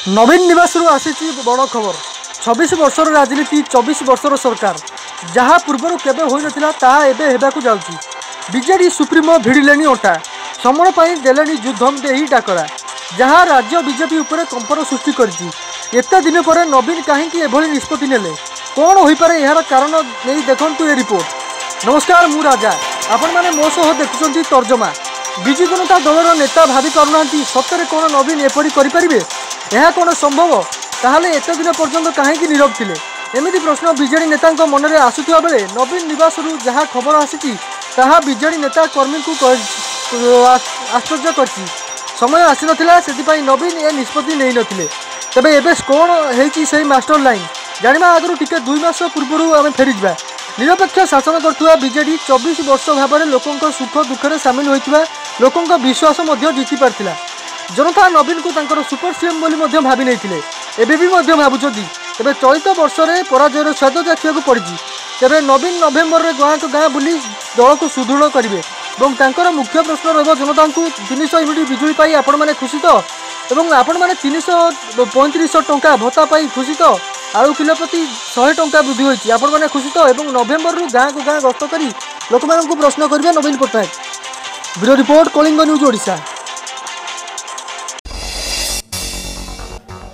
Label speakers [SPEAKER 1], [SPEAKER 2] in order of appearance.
[SPEAKER 1] नवीन निवास आसी बड़ खबर 26 वर्षर राजनीति 24 वर्षर सरकार जहाँ पूर्वर केवे हो नथिला ताहा एबे हेबाकु जाउची। बीजेडी सुप्रीमो भिड़िले अंटा समर पर देले युद्धम देही डाकरा जहाँ राज्य बीजेपी उपर कंपन सृष्टि करछि। एते दिन पर नवीन कहीं एभली निष्पत्ति नेले कौन हो पारे यार कारण नहीं देखंतु ए रिपोर्ट। नमस्कार मु राजा आपण माने मो सह देखुछंती तर्जमा। विजु जनता दलर नेता भावी पारुनांती सतरे कौन नवीन एपरी करि परिबे यह कौन संभव ताहले एत दिन पर्यंत कहीं नीरव थिले एमिति प्रश्न बीजेडी नेता मन में आसुवा बेले नवीन निवास जहाँ खबर आसी बीजेडी नेता कर्मी को आश्चर्य कर समय आसी नाला से नवीन ए निष्पत्ति नहीं नथिले। तेबे एबे कौन है मास्टर लाइन जाना आगु टिके 2 मास पूर्व आम फेरीजा। निरपेक्ष शासन करुवा बीजेडी 24 वर्ष भाव में लोकों सुख दुखे सामिल होता लोकों विश्वास जीति पार्थिला। जनता नवीन को तांकर सुपर सीएम बोली भावी नहीं एबे भी भावुं। तेबे चलित वर्ष में पराजयर स्वाद चाखा पड़ी। तेबे नवीन नवेम्बर में गाँ को गाँ बुली दल को सुदृढ़ करेंगे और मुख्य प्रश्न रहा जनता को 300 यूनिट बिजुली पाई आपण मैंने खुशी तो और आपण मैंने 335 टंका भत्ता पाई खुशी तो आलू किलो प्रति 100 टंका वृद्धि होती आपण मैंने खुशी तो और नवेम्बर गाँ को गाँ गस्त कर लोक प्रश्न करेंगे Naveen Patnaik. Bureau report Kalinga news Odisha.